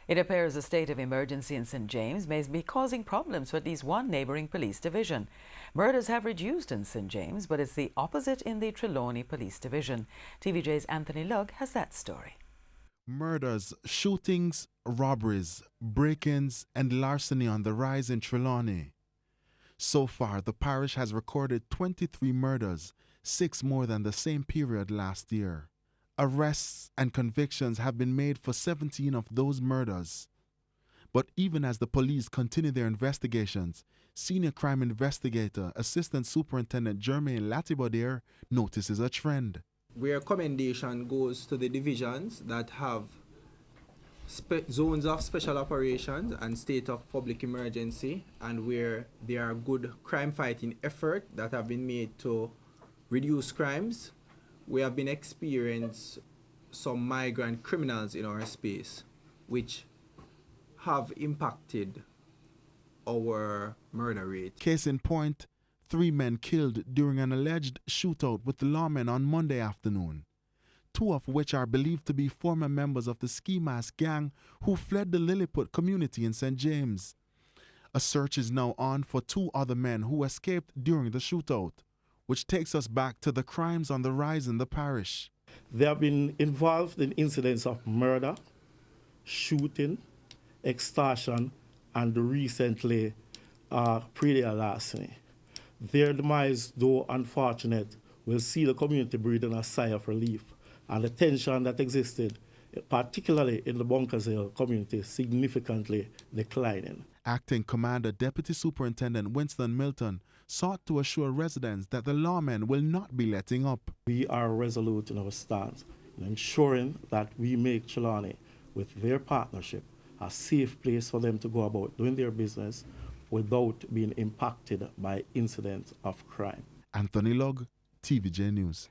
It appears a state of emergency in St. James may be causing problems for at least one neighbouring police division. Murders have reduced in St. James, but it's the opposite in the Trelawny Police Division. TVJ's Anthony LUGG has that story. Murders, shootings, robberies, break-ins and larceny on the rise in Trelawny. So far, the parish has recorded 23 murders, 6 more than the same period last year. Arrests and convictions have been made for 17 of those murders. But even as the police continue their investigations, Senior Crime Investigator Assistant Superintendent JERMAINE LATIBEAUDIERE notices a trend. Where commendation goes to the divisions that have zones of special operations and state of public emergency, and where there are good crime fighting efforts that have been made to reduce crimes. We have been experiencing some migrant criminals in our space, which have impacted our murder rate. Case in point, 3 men killed during an alleged shootout with the lawmen on Monday afternoon, 2 of which are believed to be former members of the Ski Mask gang who fled the Lilliput community in St. James. A search is now on for 2 other men who escaped during the shootout, which takes us back to the crimes on the rise in the parish. They have been involved in incidents of murder, shooting, extortion, and recently predial larceny. Their demise, though unfortunate, will see the community breathing a sigh of relief, and the tension that existed, particularly in the Bunkers Hill community, significantly declining. Acting Commander Deputy Superintendent Winston MILTON sought to assure residents that the lawmen will not be letting up. We are resolute in our stance in ensuring that we make Trelawny, with their partnership, a safe place for them to go about doing their business without being impacted by incidents of crime. Anthony LUGG, TVJ News.